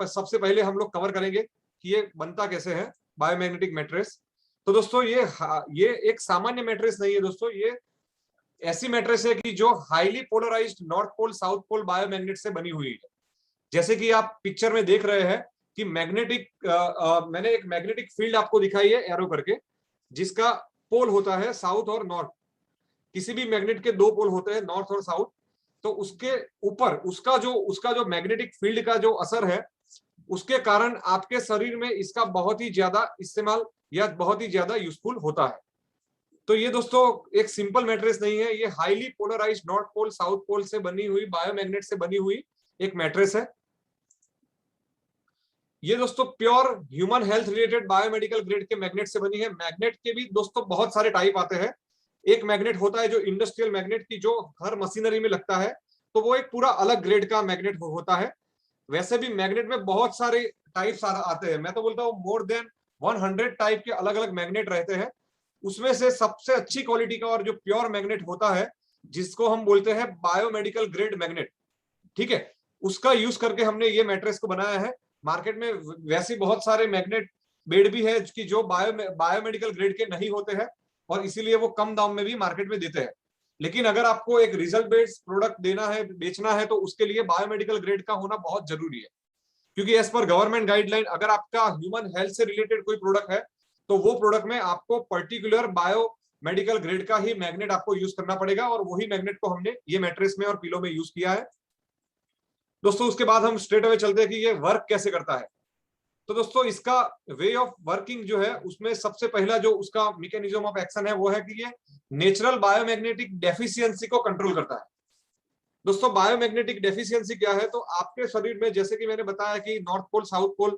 सबसे पहले हम लोग कवर करेंगे कि ये बनता कैसे है बायोमैग्नेटिक मैट्रेस। तो दोस्तों ये एक सामान्य मैट्रेस नहीं है दोस्तों, ये ऐसी मैट्रेस है कि जो highly polarised north pole south pole biomagnet से बनी हुई है। जैसे कि आप पिक्चर में देख रहे हैं कि मैंने एक मैग्नेटिक फील्ड आपको दिखाई है एरो करके, जिसका पोल होता है साउथ और नॉर्थ। किसी भी मैग्नेट के दो पोल होते हैं, नॉर्थ और साउथ। तो उसके ऊपर उसका जो मैग्नेटिक फील्ड का जो असर है, उसके कारण आपके शरीर में इसका बहुत ही ज्यादा इस्तेमाल या बहुत ही ज्यादा यूजफुल होता है। तो ये दोस्तों एक सिंपल मैट्रेस नहीं है, ये highly polarised north pole south pole से बनी हुई बायोमैग्नेट से बनी हुई एक मैट्रेस है। ये दोस्तों pure human health related biomedical grade के मैग्नेट से बनी है। मैग्नेट के भी दोस्तों बहुत सारे टाइप आते हैं। एक मैग्नेट होता है जो इंडस्ट्रियल मैग्नेट की जो हर मशीनरी में लगता है, तो वो एक पूरा अलग ग्रेड का मैग्नेट होता है। वैसे भी मैग्नेट में बहुत सारे टाइप्स आते हैं। मैं तो बोलता हूँ मोर देन 100 टाइप के अलग अलग मैग्नेट रहते हैं। उसमें से सबसे अच्छी क्वालिटी का और जो प्योर मैग्नेट होता है, जिसको हम बोलते हैं बायोमेडिकल ग्रेड मैग्नेट, ठीक है, उसका यूज करके हमने ये मैट्रेस को बनाया है। मार्केट में वैसे बहुत सारे मैग्नेट बेड भी है कि जो बायोमेडिकल ग्रेड के नहीं होते हैं, और इसीलिए वो कम दाम में भी मार्केट में देते हैं। लेकिन अगर आपको एक रिजल्ट बेस्ड प्रोडक्ट देना है, बेचना है, तो उसके लिए बायोमेडिकल ग्रेड का होना बहुत जरूरी है। क्योंकि एज पर गवर्नमेंट गाइडलाइन अगर आपका ह्यूमन हेल्थ से रिलेटेड कोई प्रोडक्ट है, तो वो प्रोडक्ट में आपको पर्टिकुलर बायो मेडिकल ग्रेड का ही मैग्नेट आपको यूज करना पड़ेगा, और वही मैग्नेट को हमने ये मैट्रेस में और पिलो में यूज किया है दोस्तों। उसके बाद हम स्ट्रेट अवे चलते हैं कि ये वर्क कैसे करता है। तो दोस्तों इसका वे ऑफ वर्किंग जो है, उसमें सबसे पहला जो उसका मैकेनिज्म ऑफ एक्शन है वो है कि ये नेचुरल बायोमैग्नेटिक डेफिशिएंसी को कंट्रोल करता है। दोस्तों बायोमैग्नेटिक डेफिशिएंसी क्या है? तो आपके शरीर में, जैसे कि मैंने बताया कि नॉर्थ पोल साउथ पोल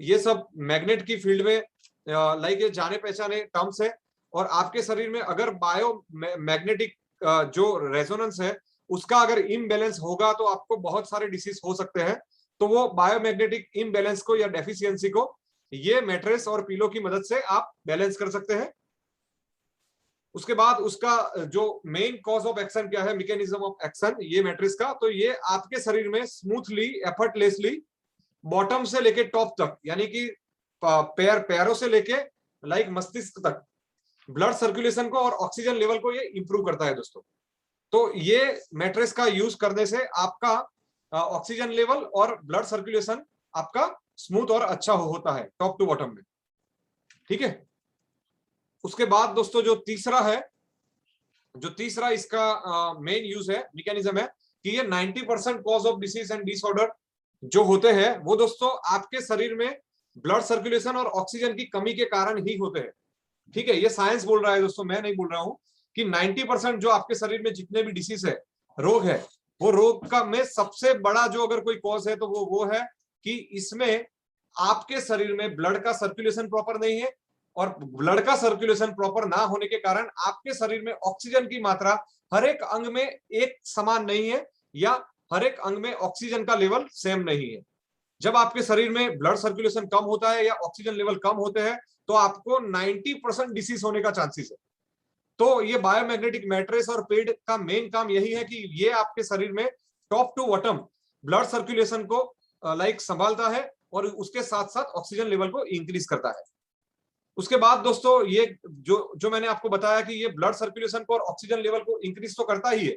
ये सब मैग्नेट की फील्ड में लाइक ये जाने पहचाने टर्म्स है। और आपके शरीर में अगर बायो मैग्नेटिक जो रेजोनेंस है उसका अगर इम्बैलेंस होगा, तो आपको बहुत सारे डिसीज हो सकते हैं। तो वो बायोमैग्नेटिक इम्बैलेंस को या डेफिशिएंसी को ये मैट्रेस और पिलो की मदद से आप बैलेंस कर सकते हैं। उसके बाद उसका जो मेन कॉज ऑफ एक्शन क्या है, मैकेनिज्म ऑफ एक्शन ये मैट्रिक्स का, तो ये आपके शरीर में स्मूथली एफर्टलेसली बॉटम से लेके टॉप तक, यानी कि पैरों से लेके लाइक मस्तिष्क तक ब्लड सर्कुलेशन को और ऑक्सीजन लेवल को ये इंप्रूव करता है दोस्तों। तो ये मैट्रेस का यूज करने से आपका ऑक्सीजन लेवल और ब्लड सर्कुलेशन आपका स्मूथ और अच्छा होता है टॉप टू बॉटम में, ठीक है। उसके बाद दोस्तों जो तीसरा इसका मेन यूज है, मैकेनिज्म है कि ये 90% cause of disease and disorder जो होते हैं वो दोस्तों आपके शरीर में ब्लड सर्कुलेशन और ऑक्सीजन की कमी के कारण ही होते हैं, ठीक है। ये साइंस बोल रहा है दोस्तों, मैं नहीं बोल रहा हूं कि 90% जो आपके शरीर में जितने भी डिसीज है, रोग है, वो रोग का में सबसे बड़ा जो अगर कोई कॉज है तो वो है कि इसमें आपके शरीर में ब्लड का सर्कुलेशन प्रॉपर नहीं है। और ब्लड का सर्कुलेशन प्रॉपर ना होने के कारण आपके शरीर में ऑक्सीजन की मात्रा हर एक अंग में एक समान नहीं है, या हर एक अंग में ऑक्सीजन का लेवल सेम नहीं है। जब आपके शरीर में ब्लड सर्कुलेशन कम होता है या ऑक्सीजन लेवल कम होते हैं, तो आपको 90% डिसीज होने का चांसेस है। तो ये बायोमैग्नेटिक मैट्रेस और पेड का मेन काम यही है कि ये आपके शरीर में top to bottom blood circulation को लाइक संभालता है, और उसके साथ साथ ऑक्सीजन लेवल को इंक्रीज करता है। उसके बाद दोस्तों ये जो मैंने आपको बताया कि ये ब्लड सर्कुलेशन को और ऑक्सीजन लेवल को इंक्रीज तो करता ही है,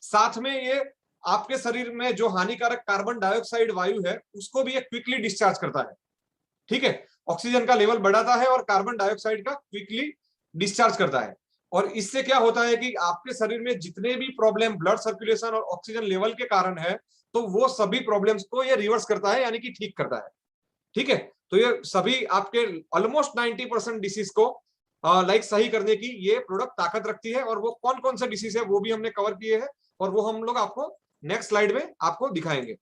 साथ में ये आपके शरीर में जो हानिकारक कार्बन डाइऑक्साइड वायु है उसको भी ये क्विकली डिस्चार्ज करता है, ठीक है। ऑक्सीजन का लेवल बढ़ाता है और कार्बन डाइऑक्साइड का क्विकली डिस्चार्ज करता है। और इससे क्या होता है कि आपके शरीर में जितने भी प्रॉब्लम ब्लड सर्कुलेशन और ऑक्सीजन लेवल के कारण है, तो वो सभी प्रॉब्लम्स को ये रिवर्स करता है, यानी कि ठीक करता है, ठीक है। तो ये सभी आपके ऑलमोस्ट 90% डिसीज को लाइक सही करने की ये प्रोडक्ट ताकत रखती है। और वो कौन कौन से डिसीज है वो भी हमने कवर किए हैं, और वो हम लोग आपको नेक्स्ट स्लाइड में आपको दिखाएंगे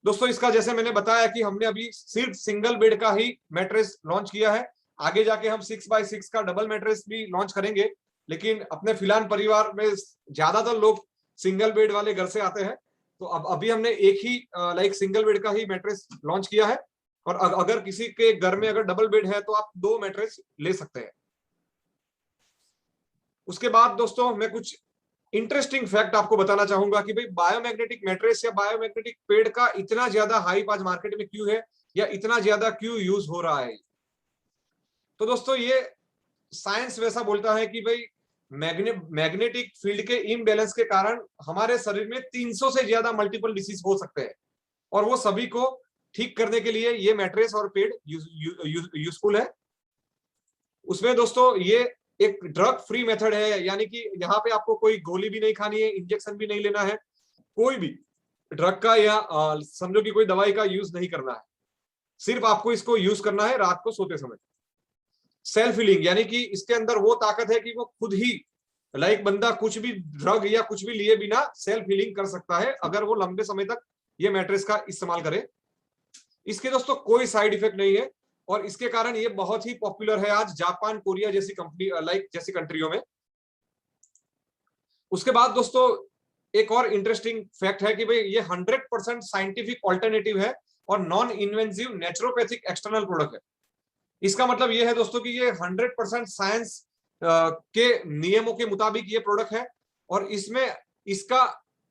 दोस्तों। इसका जैसे मैंने बताया कि हमने अभी सिर्फ सिंगल बेड का ही मैट्रेस लॉन्च किया है, आगे जाके हम 6x6 का डबल मैट्रेस भी लॉन्च करेंगे। लेकिन अपने फिलहाल परिवार में ज्यादातर लोग सिंगल बेड वाले घर से आते हैं, तो अब अभी हमने एक ही लाइक सिंगल बेड का ही मैट्रेस लॉन्च किया है। और अगर किसी के घर में अगर डबल बेड है तो आप 2 मैट्रेस ले सकते हैं। उसके बाद दोस्तों मैं कुछ इंटरेस्टिंग फैक्ट आपको बताना चाहूंगा कि भाई बायोमैग्नेटिक मैट्रेस या बायोमैग्नेटिक पेड़ का इतना ज्यादा हाइप आज मार्केट में क्यों है, या इतना ज्यादा क्यों यूज हो रहा है। तो दोस्तों ये साइंस वैसा बोलता है कि भाई मैग्नेटिक फील्ड के इम्बैलेंस के कारण हमारे शरीर में 300 से ज्यादा मल्टीपल डिसीज हो सकते हैं, और वो सभी को ठीक करने के लिए ये मैट्रेस और पेड़ यूजफुल है। उसमें दोस्तों ये एक ड्रग फ्री मेथड है, यानी कि यहाँ पे आपको कोई गोली भी नहीं खानी है, इंजेक्शन भी नहीं लेना है, कोई भी ड्रग का या समझो कि कोई दवाई का यूज नहीं करना है। सिर्फ आपको इसको यूज करना है रात को सोते समय। सेल्फ हीलिंग, यानी कि इसके अंदर वो ताकत है कि वो खुद ही बंदा कुछ भी ड्रग या कुछ भी लिए बिना सेल्फ हीलिंग कर सकता है, अगर वो लंबे समय तक ये मैट्रेस का इस्तेमाल करे। इसके दोस्तों कोई साइड इफेक्ट नहीं है, और इसके कारण ये बहुत ही पॉपुलर है आज जापान, कोरिया जैसी कंपनी जैसी कंट्रियों में। उसके बाद दोस्तों एक और इंटरेस्टिंग फैक्ट है कि भाई ये 100% साइंटिफिक ऑल्टरनेटिव है और non invasive naturopathic external product है। इसका मतलब ये है दोस्तों कि ये 100% साइंस के नियमों के मुताबिक ये प्रोडक्ट है, और इसमें इसका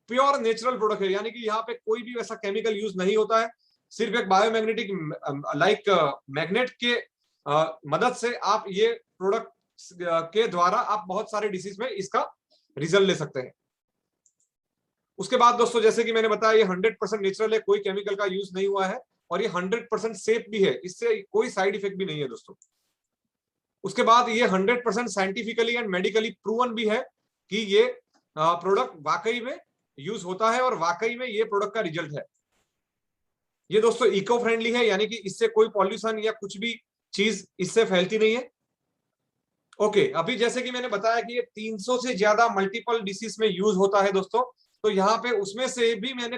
प्योर नेचुरल प्रोडक्ट है, यानी कि यहाँ पे कोई भी वैसा केमिकल यूज नहीं होता है। सिर्फ एक बायोमैग्नेटिक मैग्नेट के मदद से आप ये प्रोडक्ट के द्वारा आप बहुत सारे डिसीज में इसका रिजल्ट ले सकते हैं। उसके बाद दोस्तों जैसे कि मैंने बताया ये 100% नेचुरल है, कोई केमिकल का यूज नहीं हुआ है, और ये 100% सेफ भी है, इससे कोई साइड इफेक्ट भी नहीं है दोस्तों। उसके बाद ये 100% साइंटिफिकली एंड मेडिकली प्रूवन भी है कि ये प्रोडक्ट वाकई में यूज होता है और वाकई में ये प्रोडक्ट का रिजल्ट है। ये दोस्तों इको फ्रेंडली है, यानी कि इससे कोई पॉल्यूशन या कुछ भी चीज इससे फैलती नहीं है। ओके, अभी जैसे कि मैंने बताया कि ये 300 से ज्यादा मल्टीपल डिसीज में यूज होता है दोस्तों, तो यहाँ पे उसमें से भी मैंने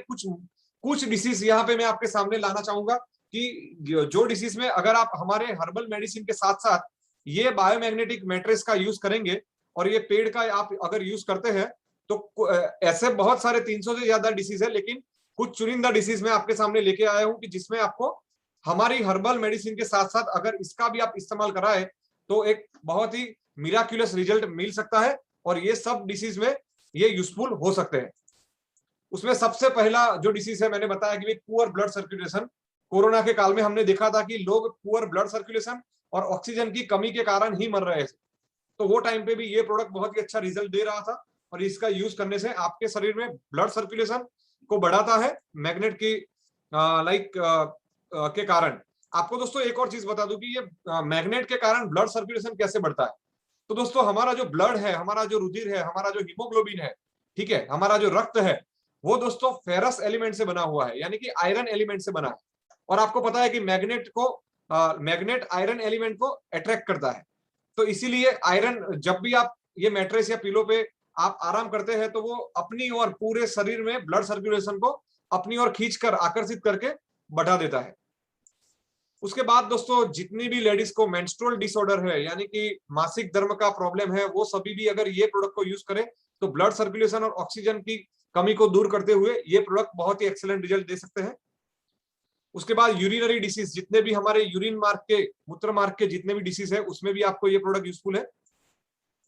कुछ डिसीज यहाँ पे मैं आपके सामने लाना चाहूंगा कि जो डिसीज में अगर आप हमारे हर्बल मेडिसिन के साथ साथ ये बायोमैग्नेटिक मैट्रेस का यूज करेंगे और ये पेड़ का आप अगर यूज करते हैं तो ऐसे बहुत सारे 300 से ज्यादा डिसीज है, लेकिन कुछ चुनिंदा डिसीज में आपके सामने लेके आया हूं कि जिसमें आपको हमारी हर्बल मेडिसिन के साथ साथ अगर इसका भी आप इस्तेमाल कराए तो एक बहुत ही मिराक्युलस रिजल्ट मिल सकता है, और ये सब डिसीज में ये यूजफुल हो सकते हैं। उसमें सबसे पहला जो डिसीज है मैंने बताया कि पुअर ब्लड सर्कुलेशन। कोरोना के काल में हमने देखा था कि लोग पुअर ब्लड सर्कुलेशन और ऑक्सीजन की कमी के कारण ही मर रहे थे, तो वो टाइम पे भी ये प्रोडक्ट बहुत ही अच्छा रिजल्ट दे रहा था, और इसका यूज करने से आपके शरीर में ब्लड सर्कुलेशन को बढ़ाता है मैग्नेट की के कारण। आपको दोस्तों एक और चीज बता दूं कि ये मैग्नेट के कारण ब्लड सर्कुलेशन कैसे बढ़ता है। तो दोस्तों हमारा जो ब्लड है, हमारा जो रुधिर है, हमारा जो हीमोग्लोबिन है, ठीक है, हमारा जो रक्त है, वो दोस्तों फेरस एलिमेंट से बना हुआ है, यानी कि आयरन एलिमेंट से बना है। और आपको पता है कि मैग्नेट आयरन एलिमेंट को अट्रैक्ट करता है, तो इसीलिए आयरन जब भी आप ये मैट्रेस या पिलो पे आप आराम करते हैं तो वो अपनी और पूरे शरीर में ब्लड सर्कुलेशन को अपनी ओर खींचकर आकर्षित करके बढ़ा देता है। उसके बाद दोस्तों जितनी भी लेडीज को मेंस्ट्रुअल डिसऑर्डर है, यानी कि मासिक धर्म का प्रॉब्लम है, वो सभी भी अगर ये प्रोडक्ट को यूज करें तो ब्लड सर्कुलेशन और ऑक्सीजन की कमी को दूर करते हुए ये प्रोडक्ट बहुत ही एक्सीलेंट रिजल्ट दे सकते हैं। उसके बाद यूरिनरी डिसीज, जितने भी हमारे यूरिन मार्ग के, मूत्र मार्ग के जितने भी डिसीज है उसमें भी आपको ये प्रोडक्ट यूजफुल है।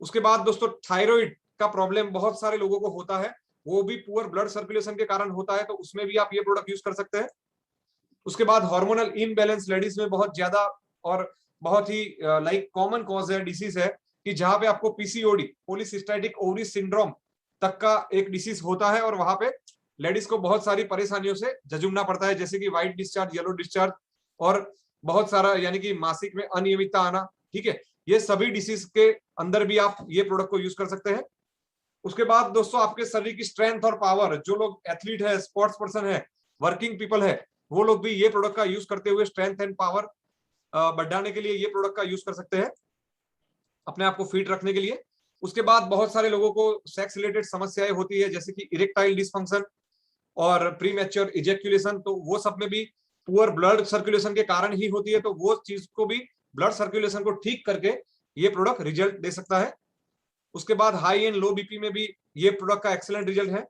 उसके बाद दोस्तों थायराइड का प्रॉब्लम बहुत सारे लोगों को होता है, वो भी पुअर ब्लड सर्कुलेशन के कारण होता है, तो उसमें भी आप ये प्रोडक्ट यूज कर सकते हैं। उसके बाद हार्मोनल इम्बैलेंस लेडीज में बहुत ज्यादा और बहुत ही कॉमन कॉज है, डिसीज है कि जहां पे आपको पीसीओडी, पॉलीसिस्टाइटिक ओवरी सिंड्रोम तक का एक डिसीज होता है, और वहां पे लेडीज को बहुत सारी परेशानियों से जूझना पड़ता है, जैसे कि व्हाइट डिस्चार्ज, येलो डिस्चार्ज और बहुत सारा यानी कि मासिक में अनियमितता आना। ठीक है, ये सभी डिसीज के अंदर भी आप ये प्रोडक्ट को यूज कर सकते हैं। उसके बाद दोस्तों आपके शरीर की स्ट्रेंथ और पावर, जो लोग एथलीट है, स्पोर्ट्स पर्सन है, वर्किंग पीपल है, वो लोग भी ये प्रोडक्ट का यूज करते हुए स्ट्रेंथ एंड पावर बढ़ाने के लिए ये प्रोडक्ट का यूज कर सकते हैं, अपने आप को फिट रखने के लिए। उसके बाद बहुत सारे लोगों को सेक्स रिलेटेड समस्याएं होती है, जैसे कि इरेक्टाइल डिसफंक्शन और प्रीमैच्योर इजैक्यूलेशन, तो वो सब में भी पुअर ब्लड सर्कुलेशन के कारण ही होती है, तो वो चीज को भी, ब्लड सर्कुलेशन को ठीक करके ये प्रोडक्ट रिजल्ट दे सकता है। उसके बाद हाई एंड लो बीपी में भी ये प्रोडक्ट का एक्सीलेंट रिजल्ट है।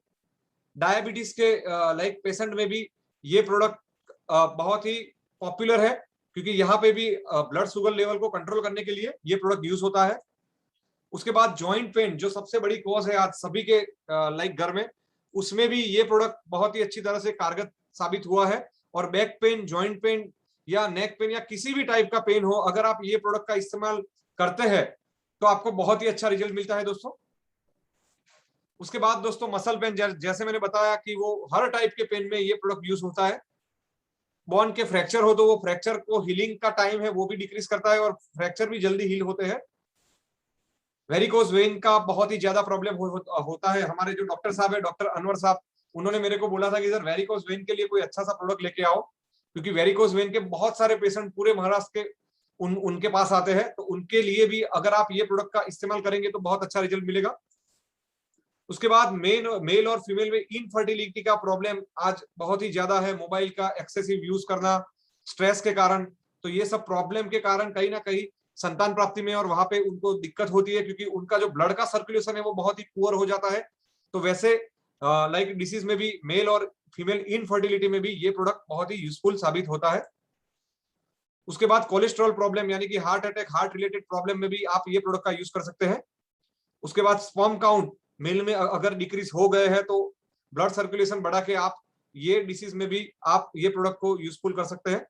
डायबिटीज के पेशेंट में भी ये प्रोडक्ट बहुत ही पॉपुलर है, क्योंकि यहाँ पे भी ब्लड शुगर लेवल को कंट्रोल करने के लिए ये प्रोडक्ट यूज होता है। उसके बाद जॉइंट पेन जो सबसे बड़ी कॉज है आज सभी के लाइक घर में, उसमें भी ये प्रोडक्ट बहुत ही अच्छी तरह से कारगर साबित हुआ है। और बैक पेन, जॉइंट पेन या नेक पेन या किसी भी टाइप का पेन हो, अगर आप ये प्रोडक्ट का इस्तेमाल करते हैं तो आपको बहुत ही अच्छा रिजल्ट मिलता है दोस्तों। उसके बाद दोस्तों मसल पेन, जैसे मैंने बताया कि वो हर टाइप के पेन में ये प्रोडक्ट यूज होता है। बोन के फ्रैक्चर हो तो वो फ्रैक्चर को हीलिंग का टाइम है वो भी डिक्रीज करता है और फ्रैक्चर भी जल्दी हील होते हैं। वेरिकोज वेन का बहुत ही ज्यादा प्रॉब्लम होता है। हमारे जो डॉक्टर साहब है, डॉक्टर अनवर साहब, उन्होंने मेरे को बोला था कि सर वेरिकोज वेन के लिए कोई अच्छा सा प्रोडक्ट लेके आओ, क्योंकि वेरिकोज वेन के बहुत सारे पेशेंट पूरे महाराष्ट्र के उनके पास आते हैं। तो उनके लिए भी अगर आप ये प्रोडक्ट का इस्तेमाल करेंगे तो बहुत अच्छा रिजल्ट मिलेगा। उसके बाद मेल और फीमेल में इनफर्टिलिटी का प्रॉब्लम आज बहुत ही ज्यादा है, मोबाइल का एक्सेसिव यूज करना, स्ट्रेस के कारण। तो ये सब प्रॉब्लम के कारण कहीं ना कहीं संतान प्राप्ति में और वहां पे उनको दिक्कत होती है, क्योंकि उनका जो ब्लड का सर्कुलेशन है वो बहुत ही पुअर हो जाता है। तो वैसे लाइक डिसीज में भी, मेल और फीमेल इनफर्टिलिटी में भी ये प्रोडक्ट बहुत ही यूजफुल साबित होता है। उसके बाद कोलेस्ट्रॉल प्रॉब्लम यानी कि heart attack, heart related problem में भी आप ये प्रोडक्ट का यूज कर सकते हैं। उसके बाद स्पर्म काउंट मेल में अगर डिक्रीज हो गए हैं तो ब्लड सर्कुलेशन बढ़ा के आप ये डिसीज में भी आप ये प्रोडक्ट को यूजफुल कर सकते हैं।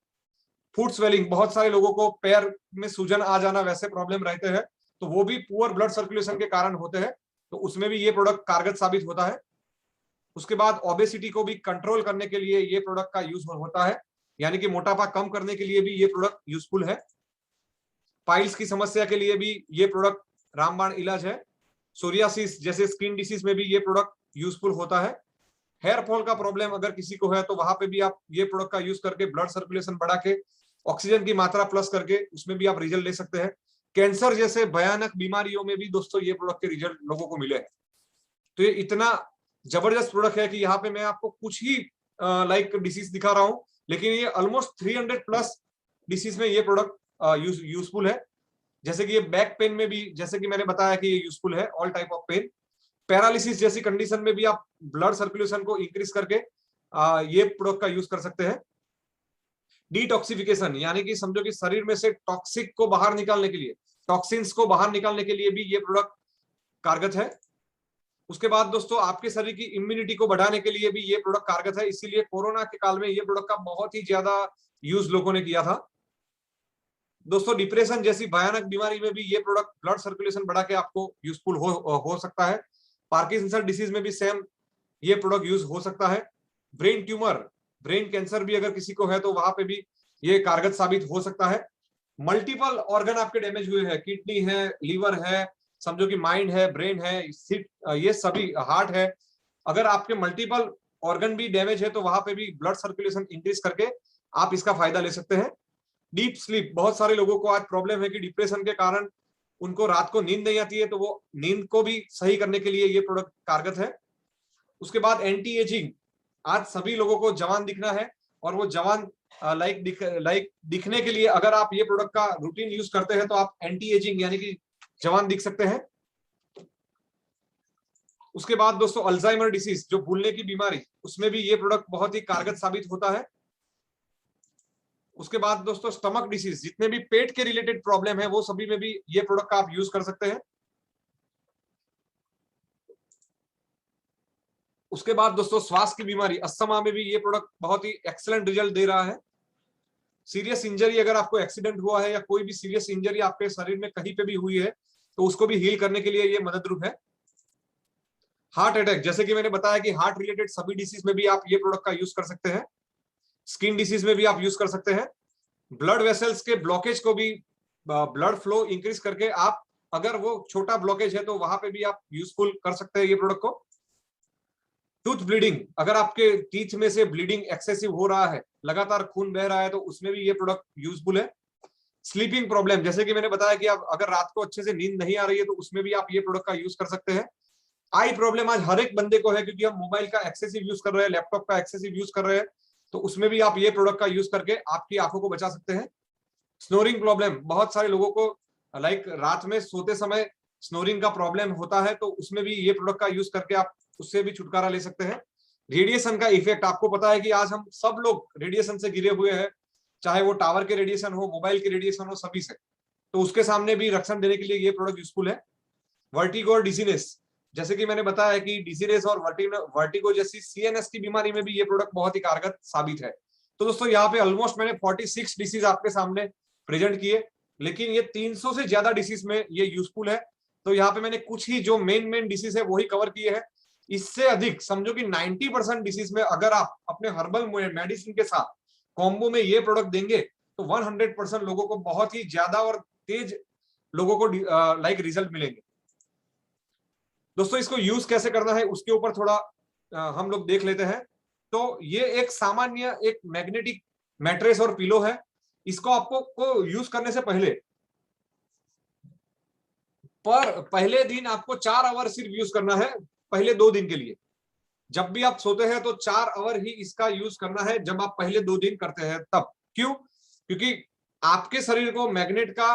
फुट स्वेलिंग, बहुत सारे लोगों को पैर में सूजन आ जाना वैसे प्रॉब्लम रहते हैं, तो वो भी पुअर ब्लड सर्कुलेशन के कारण होते हैं, तो उसमें भी ये प्रोडक्ट कारगर साबित होता है। उसके बाद ओबेसिटी को भी कंट्रोल करने के लिए ये प्रोडक्ट का यूज होता है, यानी कि मोटापा कम करने के लिए भी ये प्रोडक्ट यूजफुल है। पाइल्स की समस्या के लिए भी ये प्रोडक्ट रामबाण इलाज है। सोरियासिस जैसे स्किन डिसीज में भी ये प्रोडक्ट यूजफुल होता है। हेयर फॉल का प्रॉब्लम अगर किसी को है तो वहां पे भी आप ये प्रोडक्ट का यूज करके ब्लड सर्कुलेशन बढ़ा के ऑक्सीजन की मात्रा प्लस करके उसमें भी आप रिजल्ट ले सकते हैं। कैंसर जैसे भयानक बीमारियों में भी दोस्तों ये प्रोडक्ट के रिजल्ट लोगों को मिले हैं। तो ये इतना जबरदस्त प्रोडक्ट है कि यहाँ पे मैं आपको कुछ ही लाइक डिसीज दिखा रहा हूँ, लेकिन ये ऑलमोस्ट 300 प्लस डिसीज में ये प्रोडक्ट यूजफुल है। जैसे कि ये बैक पेन में भी, जैसे कि मैंने बताया कि ये यूजफुल है all type of pain. Paralysis जैसी कंडीशन में भी आप ब्लड सर्कुलेशन को इंक्रीज करके ये प्रोडक्ट का यूज कर सकते हैं। डिटॉक्सिफिकेशन यानी कि समझो कि शरीर में से टॉक्सिक को बाहर निकालने के लिए, टॉक्सिन्स को बाहर निकालने के लिए भी ये प्रोडक्ट कारगर है। उसके बाद दोस्तों आपके शरीर की इम्यूनिटी को बढ़ाने के लिए भी ये प्रोडक्ट कारगर है, इसीलिए कोरोना के काल में ये प्रोडक्ट का बहुत ही ज्यादा यूज लोगों ने किया था। दोस्तों डिप्रेशन जैसी भयानक बीमारी में भी ये प्रोडक्ट ब्लड सर्कुलेशन बढ़ा के आपको यूजफुल हो सकता है। पार्किंसन डिसीज में भी सेम ये प्रोडक्ट यूज हो सकता है। ब्रेन ट्यूमर, ब्रेन कैंसर भी अगर किसी को है तो वहां पे भी ये कारगर साबित हो सकता है। मल्टीपल ऑर्गन आपके डैमेज हुए हैं, किडनी है, लीवर है, समझो कि माइंड है, ब्रेन है, ये सभी, हार्ट है, अगर आपके मल्टीपल ऑर्गन भी डैमेज है तो वहां पे भी ब्लड सर्कुलेशन इंक्रीज करके आप इसका फायदा ले सकते हैं। डीप स्लीप, बहुत सारे लोगों को आज प्रॉब्लम है कि डिप्रेशन के कारण उनको रात को नींद नहीं आती है, तो वो नींद को भी सही करने के लिए ये प्रोडक्ट कारगर है। उसके बाद एंटी एजिंग, आज सभी लोगों को जवान दिखना है और वो जवान लाइक दिखने के लिए अगर आप ये प्रोडक्ट का रूटीन यूज करते हैं तो आप एंटी एजिंग यानी कि जवान दिख सकते हैं। उसके बाद दोस्तों अल्जाइमर डिसीज जो भूलने की बीमारी, उसमें भी ये प्रोडक्ट बहुत ही कारगर साबित होता है। उसके बाद दोस्तों स्टमक डिसीज, जितने भी पेट के रिलेटेड प्रॉब्लम है वो सभी में भी ये प्रोडक्ट का आप यूज कर सकते हैं। उसके बाद दोस्तों श्वास की बीमारी, अस्थमा में भी ये प्रोडक्ट बहुत ही एक्सीलेंट रिजल्ट दे रहा है। सीरियस इंजरी, अगर आपको एक्सीडेंट हुआ है या कोई भी सीरियस इंजरी आपके शरीर में कहीं पे भी हुई है तो उसको भी हील करने के लिए ये मददरूप है। हार्ट अटैक, जैसे कि मैंने बताया कि हार्ट रिलेटेड सभी डिसीज में भी आप ये प्रोडक्ट का यूज कर सकते हैं। स्किन डिसीज में भी आप यूज कर सकते हैं। ब्लड वेसल्स के ब्लॉकेज को भी, ब्लड फ्लो इंक्रीज करके आप, अगर वो छोटा ब्लॉकेज है तो वहां पे भी आप यूजफुल कर सकते हैं ये प्रोडक्ट को। टूथ ब्लीडिंग, अगर आपके टीथ में से ब्लीडिंग एक्सेसिव हो रहा है, लगातार खून बह रहा है, तो उसमें भी ये प्रोडक्ट यूजफुल है। स्लीपिंग प्रॉब्लम, जैसे कि मैंने बताया कि आप अगर रात को अच्छे से नींद नहीं आ रही है तो उसमें भी आप ये प्रोडक्ट का यूज कर सकते हैं। आई प्रॉब्लम आज हर एक बंदे को है क्योंकि हम मोबाइल का एक्सेसिव यूज कर रहे हैं, लैपटॉप का एक्सेसिव यूज कर रहे हैं, तो उसमें भी आप ये प्रोडक्ट का यूज करके आपकी आंखों को बचा सकते हैं। स्नोरिंग प्रॉब्लम, बहुत सारे लोगों को लाइक रात में सोते समय स्नोरिंग का प्रॉब्लम होता है, तो उसमें भी ये प्रोडक्ट का यूज करके आप उससे भी छुटकारा ले सकते हैं। रेडिएशन का इफेक्ट, आपको पता है कि आज हम सब लोग रेडिएशन से घिरे हुए हैं, चाहे वो टावर के रेडिएशन हो, मोबाइल के रेडिएशन हो, सभी से, तो उसके सामने भी रक्षण देने के लिए ये प्रोडक्ट यूजफुल है। वर्टिगो और डिजीनेस, जैसे कि मैंने बताया कि डिजीनेस और वर्टिगो जैसी सीएनएस की बीमारी में भी ये प्रोडक्ट बहुत ही कारगर साबित है। तो दोस्तों यहाँ पे ऑलमोस्ट मैंने 46 डिसीज आपके सामने प्रेजेंट किए, लेकिन ये 300 से ज्यादा डिसीज में ये यूजफुल है। तो यहाँ पे मैंने कुछ ही जो मेन डिसीज है वही कवर किए हैं। इससे अधिक समझो कि 90% डिसीज में अगर आप अपने हर्बल मेडिसिन के साथ कॉम्बो में ये प्रोडक्ट देंगे तो 100% लोगों को बहुत ही ज्यादा और तेज लोगों को लाइक रिजल्ट मिलेंगे। दोस्तों इसको यूज कैसे करना है उसके ऊपर थोड़ा हम लोग देख लेते हैं। तो ये एक सामान्य एक मैग्नेटिक मैट्रेस और पिलो है। इसको आपको को यूज करने से पहले पहले दिन आपको 4 आवर सिर्फ यूज करना है, पहले 2 दिन के लिए। जब भी आप सोते हैं तो 4 आवर ही इसका यूज करना है, जब आप पहले 2 दिन करते हैं तब। क्यों? क्योंकि आपके शरीर को मैग्नेट का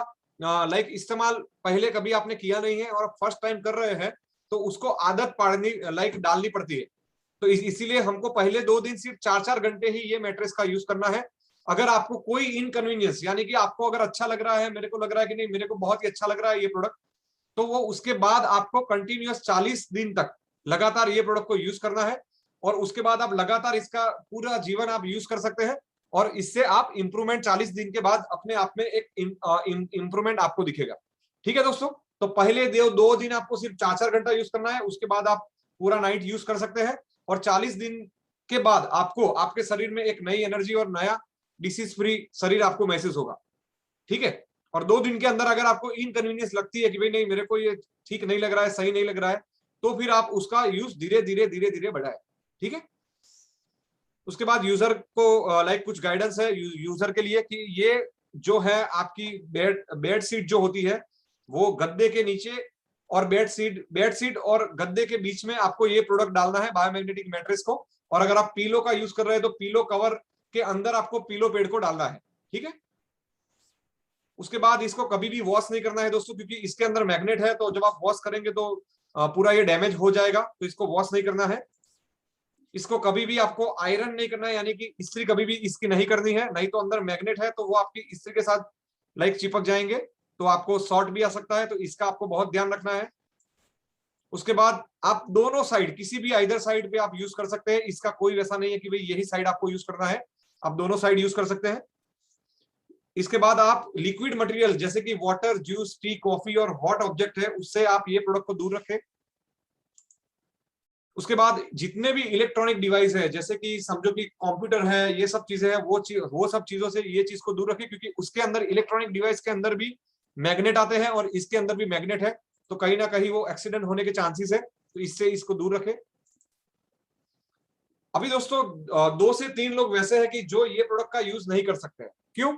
लाइक इस्तेमाल पहले कभी आपने किया नहीं है और फर्स्ट टाइम कर रहे हैं, तो उसको आदत पाड़नी लाइक डालनी पड़ती है। तो इसीलिए हमको पहले 2 दिन सिर्फ 4-4 घंटे ही ये मैट्रेस का यूज करना है। अगर आपको कोई इनकन्वीनियंस, यानी कि आपको अगर अच्छा लग रहा है, मेरे को लग रहा है कि नहीं मेरे को बहुत ही अच्छा लग रहा है ये प्रोडक्ट, तो वो उसके बाद आपको कंटिन्यूअस 40 दिन तक लगातार ये प्रोडक्ट को यूज करना है। और उसके बाद आप लगातार इसका पूरा जीवन आप यूज कर सकते हैं और इससे आप इंप्रूवमेंट 40 दिन के बाद अपने आप में एक इंप्रूवमेंट आपको दिखेगा। ठीक है दोस्तों, तो पहले 2 दिन आपको सिर्फ 4-4 घंटा यूज करना है, उसके बाद आप पूरा नाइट यूज कर सकते हैं और 40 दिन के बाद आपको आपके शरीर में एक नई एनर्जी और नया डिसीज फ्री शरीर आपको महसूस होगा। ठीक है, और 2 दिन के अंदर अगर आपको इनकन्वीनियंस लगती है कि भाई नहीं मेरे को ये ठीक नहीं लग रहा है, सही नहीं लग रहा है, तो फिर आप उसका यूज धीरे धीरे बढ़ाएं। ठीक है, उसके बाद यूजर को लाइक कुछ गाइडेंस है यूजर के लिए कि ये जो है आपकी बेड सीट जो होती है वो गद्दे के नीचे और बेड सीट और गद्दे के बीच में आपको ये प्रोडक्ट डालना है बायोमैग्नेटिक मैट्रेस को। और अगर आप पीलो का यूज कर रहे हैं तो पीलो कवर के अंदर आपको पीलो पेड़ को डालना है। ठीक है, उसके बाद इसको कभी भी वॉश नहीं करना है दोस्तों, क्योंकि इसके अंदर मैग्नेट है, तो जब आप वॉश करेंगे तो पूरा ये डैमेज हो जाएगा, तो इसको वॉश नहीं करना है। इसको कभी भी आपको आयरन नहीं करना है, यानी कि इस्त्री कभी भी इसकी नहीं करनी है, नहीं तो अंदर मैग्नेट है तो वो आपकी इस्त्री के साथ लाइक चिपक जाएंगे, तो आपको शॉर्ट भी आ सकता है, तो इसका आपको बहुत ध्यान रखना है। उसके बाद आप दोनों साइड किसी भी आइदर साइड पे आप यूज कर सकते हैं, इसका कोई वैसा नहीं है कि भाई यही साइड आपको यूज करना है, आप दोनों साइड यूज कर सकते हैं। इसके बाद आप लिक्विड मटेरियल जैसे कि वाटर, जूस, टी, कॉफी और हॉट ऑब्जेक्ट है उससे आप ये प्रोडक्ट को दूर रखें। उसके बाद जितने भी इलेक्ट्रॉनिक डिवाइस है जैसे कि समझो कि कंप्यूटर है, ये सब चीजें हैं, वो सब चीजों से ये चीज को दूर रखें, क्योंकि उसके अंदर इलेक्ट्रॉनिक डिवाइस के अंदर भी मैग्नेट आते हैं और इसके अंदर भी मैग्नेट है, तो कहीं ना कहीं वो एक्सीडेंट होने के चांसेस है, तो इससे इसको दूर रखें। अभी दोस्तों 2 से 3 लोग वैसे हैं कि जो ये प्रोडक्ट का यूज नहीं कर सकते। क्यों?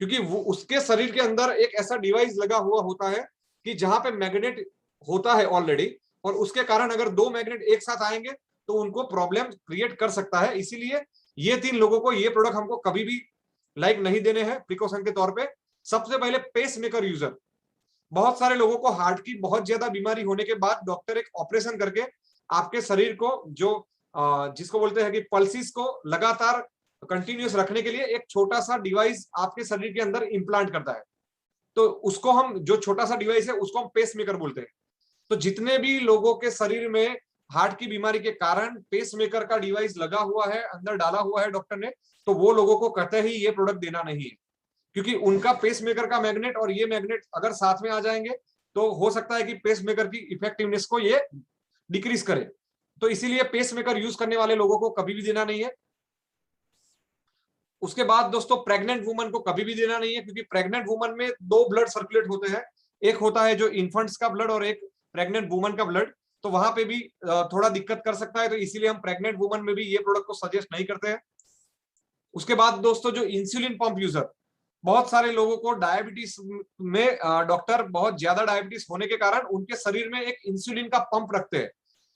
क्योंकि वो उसके शरीर के अंदर एक ऐसा डिवाइस लगा हुआ होता है कि जहां पे मैग्नेट होता है ऑलरेडी, और उसके कारण अगर 2 मैग्नेट एक साथ आएंगे तो उनको प्रॉब्लम क्रिएट कर सकता है। इसीलिए ये 3 लोगों को ये प्रोडक्ट हमको कभी भी लाइक नहीं देने हैं प्रिकॉशन के तौर पे। सबसे पहले पेस मेकर यूजर, बहुत सारे लोगों को हार्ट की बहुत ज्यादा बीमारी होने के बाद डॉक्टर एक ऑपरेशन करके आपके शरीर को जो जिसको बोलते हैं कि पल्सिस को लगातार कंटिन्यूस रखने के लिए एक छोटा सा डिवाइस आपके शरीर के अंदर इंप्लांट करता है, तो उसको हम जो छोटा सा डिवाइस है उसको हम पेस मेकर बोलते हैं। तो जितने भी लोगों के शरीर में हार्ट की बीमारी के कारण पेस मेकर का डिवाइस लगा हुआ है, अंदर डाला हुआ है डॉक्टर ने, तो वो लोगों को कहते ही ये प्रोडक्ट देना नहीं है, क्योंकि उनका पेस मेकर का मैग्नेट और ये मैग्नेट अगर साथ में आ जाएंगे तो हो सकता है कि पेस मेकर की इफेक्टिवनेस को ये डिक्रीज करे। तो इसीलिए पेस मेकर यूज करने वाले लोगों को कभी भी देना नहीं है। उसके बाद दोस्तों प्रेग्नेंट वुमन को कभी भी देना नहीं है, क्योंकि प्रेग्नेंट वुमन में 2 ब्लड सर्कुलेट होते हैं, एक होता है जो इन्फेंट्स का ब्लड और एक प्रेग्नेंट वुमन का ब्लड, तो वहां पे भी थोड़ा दिक्कत कर सकता है, तो इसीलिए हम प्रेग्नेंट वुमन में भी ये प्रोडक्ट को सजेस्ट नहीं करते हैं। उसके बाद दोस्तों जो इंसुलिन पंप यूजर, बहुत सारे लोगों को डायबिटीज में डॉक्टर बहुत ज्यादा डायबिटीज होने के कारण उनके शरीर में एक इंसुलिन का पंप रखते हैं,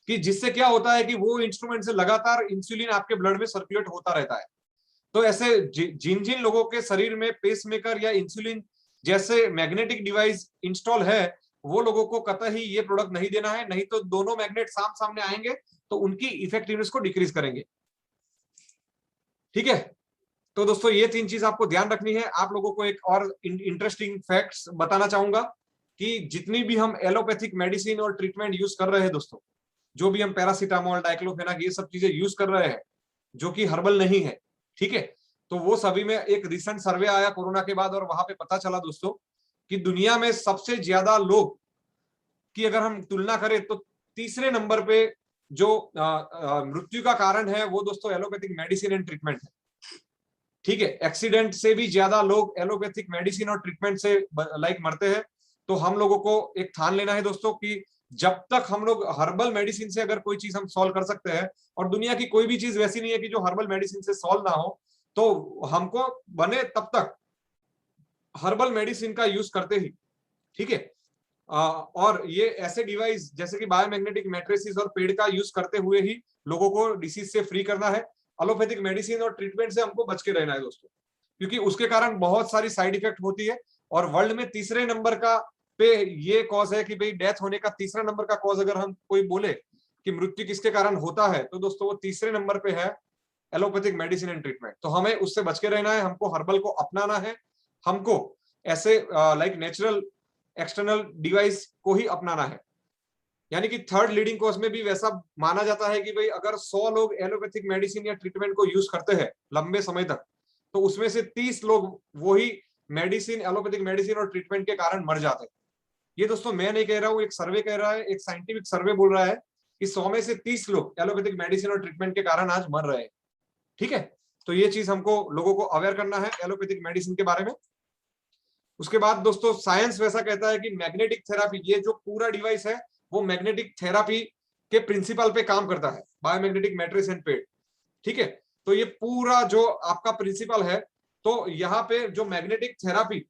कि जिससे क्या होता है कि वो इंस्ट्रूमेंट से लगातार इंसुलिन आपके ब्लड में सर्कुलेट होता रहता है। तो ऐसे जिन जिन लोगों के शरीर में पेसमेकर या इंसुलिन जैसे मैग्नेटिक डिवाइस इंस्टॉल है, वो लोगों को कतई ये प्रोडक्ट नहीं देना है, नहीं तो दोनों मैग्नेट सामने आएंगे तो उनकी इफेक्टिवनेस को डिक्रीज करेंगे। ठीक है, तो दोस्तों ये 3 चीज आपको ध्यान रखनी है। आप लोगों को एक और इंटरेस्टिंग फैक्ट्स बताना चाहूंगा कि जितनी भी हम एलोपैथिक मेडिसिन और ट्रीटमेंट यूज कर रहे हैं दोस्तों, जो भी हम पैरासीटामोल, डाइक्लोफेनाक, ये सब चीजें यूज कर रहे हैं जो कि हर्बल नहीं है, ठीक है, तो वो सभी में एक रिसेंट सर्वे आया कोरोना के बाद, और वहां पे पता चला दोस्तों कि दुनिया में सबसे ज्यादा लोग की अगर हम तुलना करें तो तीसरे नंबर पे जो मृत्यु का कारण है वो दोस्तों एलोपैथिक मेडिसिन एंड ट्रीटमेंट है, ठीक है। एक्सीडेंट से भी ज्यादा लोग एलोपैथिक मेडिसिन और ट्रीटमेंट से मरते हैं। तो हम लोगों को एक ठान लेना है दोस्तों कि जब तक हम लोग हर्बल मेडिसिन से अगर कोई चीज हम सॉल्व कर सकते हैं, और दुनिया की कोई भी चीज वैसी नहीं है कि जो हर्बल मेडिसिन से सॉल्व ना हो, तो हमको बने तब तक हर्बल मेडिसिन का यूज करते ही, ठीक है। और ये ऐसे डिवाइस जैसे कि बायोमैग्नेटिक मैट्रिसेस और पेड़ का यूज करते हुए ही लोगों को डिसीज से फ्री करना है। एलोपैथिक मेडिसिन और ट्रीटमेंट से हमको बच के रहना है दोस्तों, क्योंकि उसके कारण बहुत सारी साइड इफेक्ट होती है। और वर्ल्ड में तीसरे नंबर का पे ये कॉज है कि भाई डेथ होने का तीसरा नंबर का कॉज अगर हम कोई बोले कि मृत्यु किसके कारण होता है, तो दोस्तों वो तीसरे नंबर पे है एलोपैथिक मेडिसिन एंड ट्रीटमेंट। तो हमें उससे बच के रहना है, हमको हर्बल को अपनाना है, हमको ऐसे नेचुरल एक्सटर्नल डिवाइस को ही अपनाना है। यानी कि थर्ड लीडिंग कॉज में भी वैसा माना जाता है कि भाई अगर 100 लोग एलोपैथिक मेडिसिन या ट्रीटमेंट को यूज करते हैं लंबे समय तक, तो उसमें से 30 लोग वही मेडिसिन, एलोपैथिक मेडिसिन और ट्रीटमेंट के कारण मर जाते हैं। ये दोस्तों मैं नहीं कह रहा हूं, एक सर्वे कह रहा है, एक साइंटिफिक सर्वे बोल रहा है कि 100 में से 30 लोग एलोपैथिक मेडिसिन और ट्रीटमेंट के कारण आज मर रहे हैं, ठीक है। तो ये चीज हमको लोगों को अवेयर करना है एलोपैथिक मेडिसिन के बारे में। उसके बाद दोस्तों साइंस वैसा कहता है कि मैग्नेटिक थेरापी, ये जो पूरा डिवाइस है वो मैग्नेटिक थेरापी के प्रिंसिपल पे काम करता है, बायोमैग्नेटिक मैट्रिक्स एंड पेड़, ठीक है। तो ये पूरा जो आपका प्रिंसिपल है, तो यहाँ पे जो मैग्नेटिक थेरापी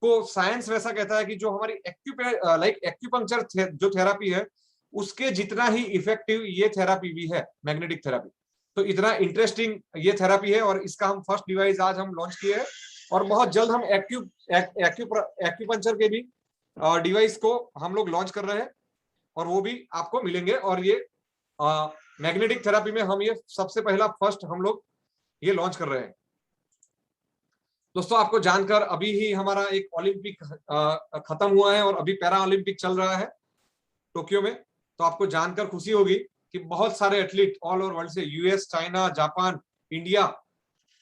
को साइंस वैसा कहता है कि जो हमारी एक्यूपंक्चर जो थेरापी है उसके जितना ही इफेक्टिव ये थेरापी भी है, मैग्नेटिक थेरापी। तो इतना इंटरेस्टिंग ये थेरापी है, और इसका हम फर्स्ट डिवाइस आज हम लॉन्च किए हैं, और बहुत जल्द हम एक्यूपंक्चर के भी डिवाइस को हम लोग लॉन्च कर रहे हैं, और वो भी आपको मिलेंगे। और ये मैग्नेटिक थेरापी में हम ये सबसे पहला फर्स्ट हम लोग ये लॉन्च कर रहे हैं। दोस्तों आपको जानकर अभी ही हमारा एक ओलंपिक खत्म हुआ है और अभी पैरा ओलंपिक चल रहा है टोक्यो में, तो आपको जानकर खुशी होगी कि बहुत सारे एथलीट ऑल ओवर वर्ल्ड से, यूएस, चाइना, जापान, इंडिया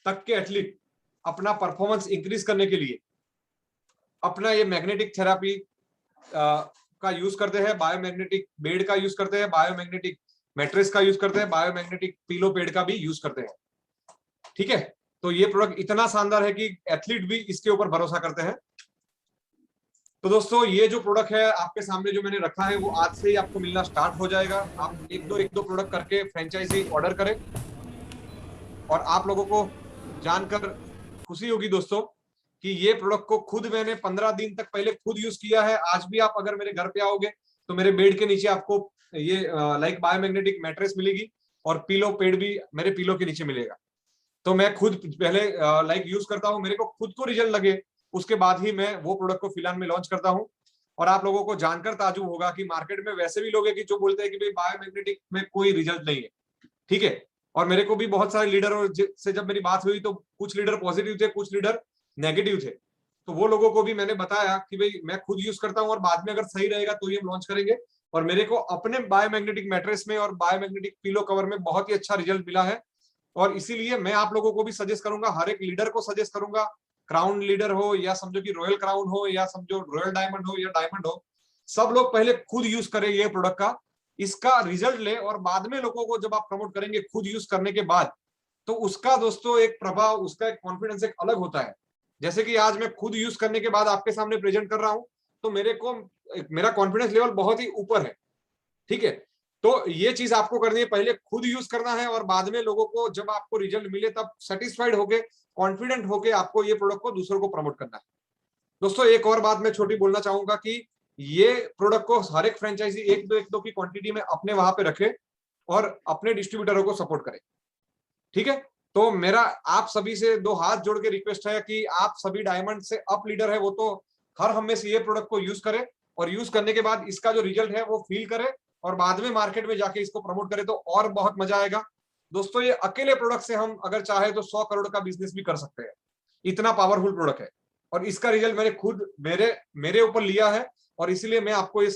तक के एथलीट अपना परफॉर्मेंस इंक्रीज करने के लिए अपना ये मैग्नेटिक थेरापी का यूज करते हैं, बायोमैग्नेटिक बेड का यूज करते हैं, बायोमैग्नेटिक मैट्रेस का यूज करते हैं, बायोमैग्नेटिक पिलो पेड का भी यूज करते हैं, ठीक है। तो ये प्रोडक्ट इतना शानदार है कि एथलीट भी इसके ऊपर भरोसा करते हैं। तो दोस्तों ये जो प्रोडक्ट है आपके सामने जो मैंने रखा है वो आज से ही आपको मिलना स्टार्ट हो जाएगा। आप एक दो प्रोडक्ट करके फ्रेंचाइजी ऑर्डर करें, और आप लोगों को जानकर खुशी होगी दोस्तों कि ये प्रोडक्ट को खुद मैंने 15 दिन तक पहले खुद यूज किया है। आज भी आप अगर मेरे घर पे आओगे तो मेरे बेड के नीचे आपको ये बायोमैग्नेटिक मैट्रेस मिलेगी, और पिलो पेड भी मेरे पिलो के नीचे मिलेगा। तो मैं खुद पहले यूज करता हूँ, मेरे को खुद को रिजल्ट लगे उसके बाद ही मैं वो प्रोडक्ट को फिलहाल में लॉन्च करता हूँ। और आप लोगों को जानकर ताजुब होगा कि मार्केट में वैसे भी लोग हैं कि जो बोलते हैं कि भाई बायोमैग्नेटिक में कोई रिजल्ट नहीं है, ठीक है। और मेरे को भी बहुत सारे लीडर से जब मेरी बात हुई तो कुछ लीडर पॉजिटिव थे, कुछ लीडर नेगेटिव थे। तो वो लोगों को भी मैंने बताया कि भाई मैं खुद यूज करता हूँ, और बाद में अगर सही रहेगा तो ये हम लॉन्च करेंगे। और मेरे को अपने बायोमैग्नेटिक मैट्रेस में और बायोमैग्नेटिक पिलो कवर में बहुत ही अच्छा रिजल्ट मिला है। और इसीलिए मैं आप लोगों को भी सजेस्ट करूंगा, हर एक लीडर को सजेस्ट करूंगा, क्राउन लीडर हो या समझो कि रॉयल क्राउन हो या समझो रॉयल डायमंड हो या डायमंड हो, सब लोग पहले खुद यूज करें ये प्रोडक्ट का, इसका रिजल्ट ले, और बाद में लोगों को जब आप प्रमोट करेंगे खुद यूज करने के बाद, तो उसका दोस्तों एक प्रभाव, उसका एक कॉन्फिडेंस एक अलग होता है। जैसे कि आज मैं खुद यूज करने के बाद आपके सामने प्रेजेंट कर रहा हूं, तो मेरा कॉन्फिडेंस लेवल बहुत ही ऊपर है, ठीक है। तो ये चीज आपको करनी है, पहले खुद यूज करना है, और बाद में लोगों को जब आपको रिजल्ट मिले तब सेटिस्फाइड होके, कॉन्फिडेंट होके आपको ये प्रोडक्ट को दूसरों को प्रमोट करना है। दोस्तों एक और बात मैं छोटी बोलना चाहूंगा कि ये प्रोडक्ट को हर एक फ्रेंचाइजी एक दो की क्वांटिटी में अपने वहां पे रखे और अपने डिस्ट्रीब्यूटरों को सपोर्ट करे, ठीक है। तो मेरा आप सभी से दो हाथ जोड़ के रिक्वेस्ट है कि आप सभी डायमंड से अप लीडर है वो तो हर हमेशा ये प्रोडक्ट को यूज करे, और यूज करने के बाद इसका जो रिजल्ट है वो फील करे, और बाद में मार्केट में जाके इसको प्रमोट करे, तो और बहुत मजा आएगा। दोस्तों ये अकेले प्रोडक्ट से हम अगर चाहे तो 100 करोड़ का बिजनेस भी कर सकते हैं, इतना पावरफुल प्रोडक्ट है। और इसका रिजल्ट मैंने खुद मेरे ऊपर लिया है, और इसीलिए मैं आपको ये